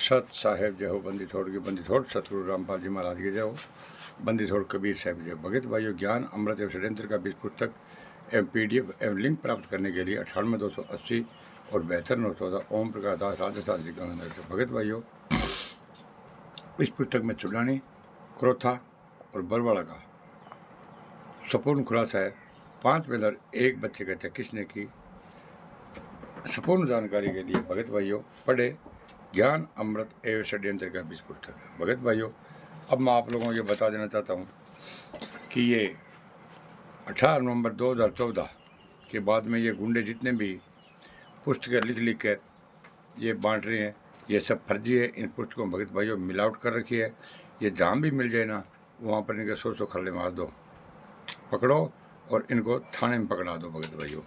सत साहेब जय हो, बंदी छोड़ के बंदी छोड़, सतगुरु रामपाल जी महाराज की जय हो, बंदी छोड़ कबीर साहब जय। भगत भाइयों, ज्ञान अमृत एवं षड्यंत्र का बीज पुस्तक एवं PDF एवं लिंक प्राप्त करने के लिए 98 280 और 72 914 ओम प्रकाश दास राजस्थान जी गंगानगर से। भगत भाइयों, इस पुस्तक में चुड़ानी, क्रोथा और बरवाड़ा का संपूर्ण खुलासा है। 5 मेलर एक बच्चे कहते हैं किसने की। संपूर्ण जानकारी के लिए भगत भाइयों पढ़े ज्ञान अमृत एवं षड्यंत्र का बीज पुस्तक। भगत भाइयों, अब मैं आप लोगों को ये बता देना चाहता हूँ कि ये 18 नवंबर 2014 के बाद में ये गुंडे जितने भी पुस्तकें लिख कर ये बांट रहे हैं, ये सब फर्जी है। इन पुस्तकों भगत भाइयों मिलावट कर रखी है। ये जहाँ भी मिल जाए ना, वहाँ पर इनके 100 खल्ले मार दो, पकड़ो और इनको थाने में पकड़ा दो। भगत भाइयों,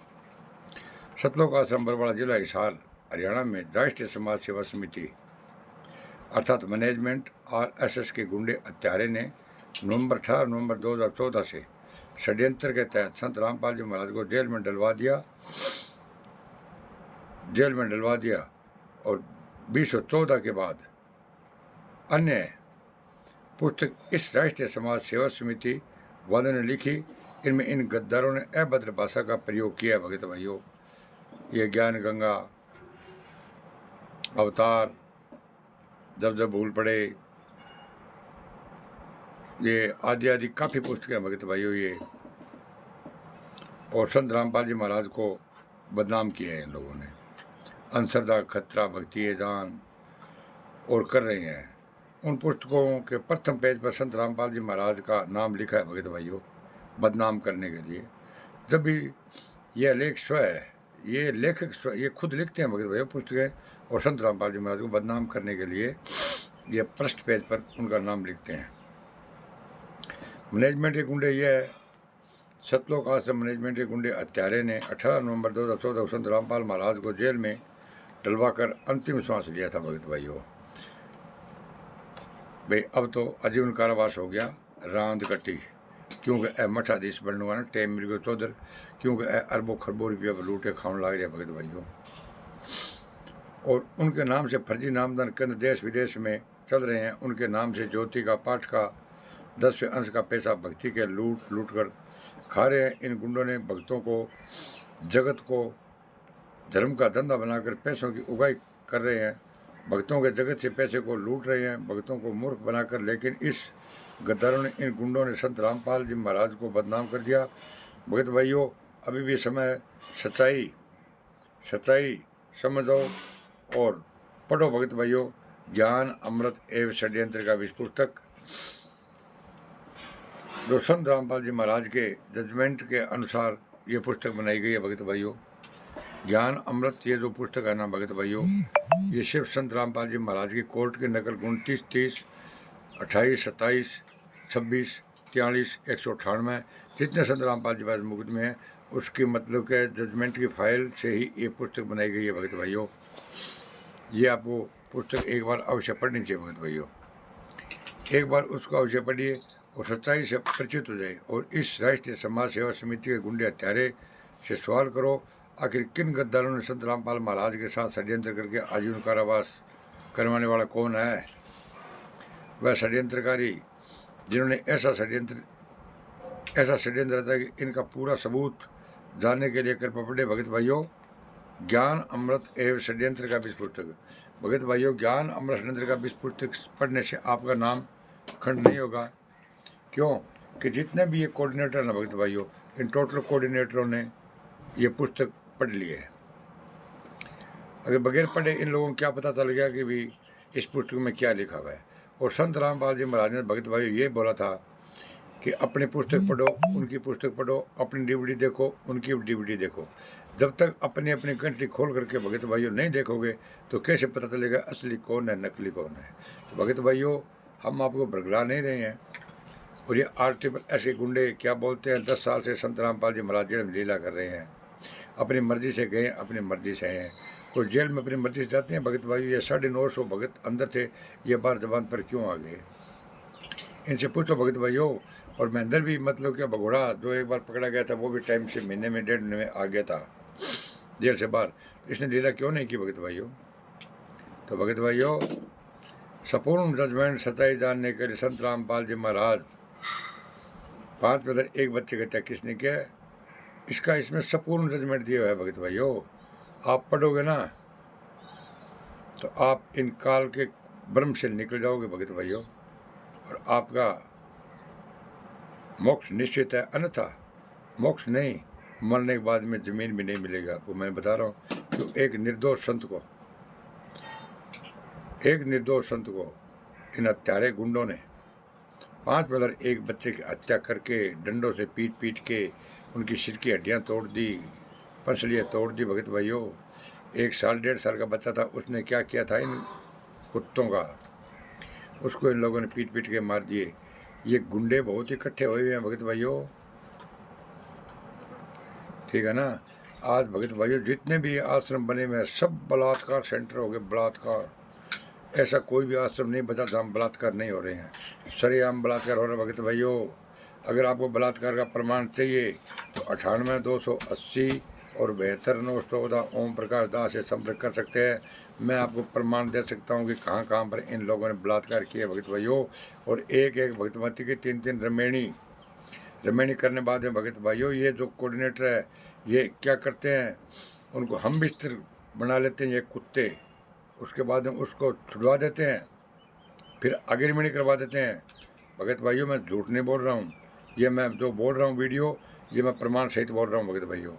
सतलोक आश्रम बरवाड़ा जिला हिसार हरियाणा में राष्ट्रीय समाज सेवा समिति अर्थात मैनेजमेंट RSS के गुंडे हत्यारे ने 18 नवंबर 2014 से षड्यंत्र के तहत संत रामपाल जी महाराज को जेल में डलवा दिया और 2014 के बाद अन्य पुस्तक इस राष्ट्रीय समाज सेवा समिति वालों ने लिखी। इनमें इन गद्दारों ने अभद्र भाषा का प्रयोग किया। भगत भाइयों, ये ज्ञान गंगा, अवतार, जब भूल पड़े, ये आदि काफ़ी पुस्तकें भगत भाइयों ये, और संत रामपाल जी महाराज को बदनाम किया है इन लोगों ने। अंसरदा, खतरा, भक्ति दान और कर रहे हैं। उन पुस्तकों के प्रथम पेज पर संत रामपाल जी महाराज का नाम लिखा है भगत भाइयों, बदनाम करने के लिए। जब भी यह लेख स्व है, ये लेखक स्व ये खुद लिखते हैं भगत भाइयों पुस्तकें, और संत रामपाल जी महाराज को बदनाम करने के लिए ये पृष्ठ पेज पर उनका नाम लिखते हैं। मैनेजमेंट के गुंडे यह सतलोक आश्रम मैनेजमेंट के गुंडे हत्यारे ने 18 नवंबर 2014 को संत रामपाल महाराज को जेल में डलवाकर अंतिम श्वास लिया था। भगत भाइयों, भाई अब तो आजीवन कारावास हो गया, रांद कटी, क्योंकि ए मठाधीश बनने वाला टेम मिल चौधर, क्योंकि अरबों खरबों रुपया लूटे खाने लग रहे भगत भाइयों। और उनके नाम से फर्जी नामदान केंद्र देश विदेश में चल रहे हैं। उनके नाम से ज्योति का, पाठ का, 10वें अंश का पैसा भक्ति के लूट कर खा रहे हैं। इन गुंडों ने भक्तों को, जगत को धर्म का धंधा बनाकर पैसों की उगाई कर रहे हैं। भक्तों के जगत से पैसे को लूट रहे हैं, भक्तों को मूर्ख बनाकर। लेकिन इस गद्दारों ने, इन गुंडों ने संत रामपाल जी महाराज को बदनाम कर दिया। भगत भाइयों, अभी भी समय सच्चाई समझो और पढ़ो। भगत भाइयों, ज्ञान अमृत एवं षड्यंत्र का बीज पुस्तक जो संत रामपाल जी महाराज के जजमेंट के अनुसार ये पुस्तक बनाई गई है। भगत भाइयों, ज्ञान अमृत ये जो पुस्तक है ना भगत भाइयों, ये सिर्फ संत रामपाल जी महाराज की कोर्ट की नकल 29, 30, 28, 27, 26, 43, 198 जितने संत रामपाल जी महाराज मुकद में है, उसकी मतलब के जजमेंट की फाइल से ही ये पुस्तक बनाई गई है। भगत भाइयों, ये आपको पुस्तक एक बार अवश्य पढ़नी चाहिए। भगत भाइयों, एक बार उसको अवश्य पढ़िए और सच्चाई से परिचित हो जाए। और इस राष्ट्रीय समाज सेवा समिति के गुंडे हत्यारे से सवाल करो, आखिर किन गद्दारों ने संत रामपाल महाराज के साथ षड्यंत्र करके आजीवन कारावास करवाने वाला कौन है? वह षड्यंत्रकारी जिन्होंने ऐसा षड्यंत्र था कि इनका पूरा सबूत जानने के लिए कृपा पढ़े। भगत भाइयों, ज्ञान अमृत एवं षड्यंत्र का बीज पुस्तक। भगत भाइयों, ज्ञान अमृत षड्यंत्र का बीज पुस्तक पढ़ने से आपका नाम खंड नहीं होगा। क्यों कि जितने भी ये कोऑर्डिनेटर ना भगत भाइयों, इन टोटल कोऑर्डिनेटरों ने ये पुस्तक पढ़ ली है। अगर बगैर पढ़े इन लोगों को क्या पता चल गया कि भी इस पुस्तक में क्या लिखा हुआ है। और संत रामपाल जी महाराज ने भगत भाइयों ये बोला था कि अपनी पुस्तक पढ़ो, उनकी पुस्तक पढ़ो, अपनी DVD देखो, उनकी DVD देखो। जब तक अपनी कंट्री खोल करके भगत भाइयों नहीं देखोगे तो कैसे पता चलेगा असली कौन है, नकली कौन है। तो भगत भाइयों, हम आपको भरगला नहीं रहे हैं। और ये RTP ऐसे गुंडे क्या बोलते हैं, 10 साल से संत रामपाल जी महाराज जेल में लीला कर रहे हैं, अपनी मर्जी से गए, अपनी मर्जी से हैं। कोई जेल में अपनी मर्जी से जाते हैं। भगत भाइयों, ये 950 भगत अंदर थे, ये बार जबान पर क्यों आ गए? इनसे पूछो भगत भाइयों। और महेंद्र भी मतलब क्या भगोड़ा जो एक बार पकड़ा गया था, वो भी टाइम से महीने में 1.5 महीने में आ गया था जेल से बाहर। इसने लीला क्यों नहीं की भगत भाइयों? तो भगत भाइयों, संपूर्ण जजमेंट सच्चाई जानने के लिए संत रामपाल जी महाराज 5 ब्रदर एक बच्चे कहते हैं किसने किया है? इसका इसमें संपूर्ण जजमेंट दिया हुआ है भगत भाइयों। आप पढ़ोगे ना तो आप इन काल के ब्रह्म से निकल जाओगे भगत भाइयों, और आपका मोक्ष निश्चित है। अन्यथा मोक्ष नहीं, मरने के बाद में जमीन भी नहीं मिलेगा आपको। मैं बता रहा हूँ तो एक निर्दोष संत को इन हत्यारे गुंडों ने 5 ब्रदर एक बच्चे की हत्या करके डंडों से पीट के उनकी सिर की हड्डियाँ तोड़ दी, पसलियाँ तोड़ दी भगत भाइयों। 1 साल 1.5 साल का बच्चा था, उसने क्या किया था इन कुत्तों का, उसको इन लोगों ने पीट के मार दिए। ये गुंडे बहुत इकट्ठे हुए हैं भगत भाइयों, ठीक है ना। आज भगत भाइयों जितने भी आश्रम बने हुए हैं सब बलात्कार सेंटर हो गए, बलात्कार। ऐसा कोई भी आश्रम नहीं बचा जहाँ बलात्कार नहीं हो रहे हैं, सरेआम बलात्कार हो रहा है भगत भाइयों। अगर आपको बलात्कार का प्रमाण चाहिए तो 98-280 और 72-914 ओम प्रकाश दास से संपर्क कर सकते हैं। मैं आपको प्रमाण दे सकता हूँ कि कहाँ पर इन लोगों ने बलात्कार किया भगत भाइयों। और एक भगतमती की 3 रमेणी करने बाद में भगत भाइयों ये जो कोऑर्डिनेटर है ये क्या करते हैं, उनको हम बिस्तर बना लेते हैं ये कुत्ते, उसके बाद में उसको छुड़वा देते हैं, फिर अग्रिमणी करवा देते हैं। भगत भाइयों मैं झूठ नहीं बोल रहा हूँ, ये मैं जो बोल रहा हूँ वीडियो ये मैं प्रमाण सहित बोल रहा हूँ भगत भाइयों।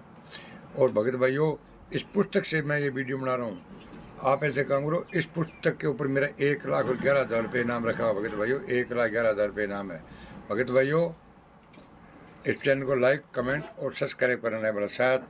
और भगत भाइयों इस पुस्तक से मैं ये वीडियो बना रहा हूँ। आप ऐसे काम करो, इस पुस्तक के ऊपर मेरा 1,11,000 रुपये इनाम रखा हुआ भगत भाइयों, 1,11,000 रुपये इनाम है भगत भाइयों। इस चैनल को लाइक, कमेंट और सब्सक्राइब करना है बड़ा साहब।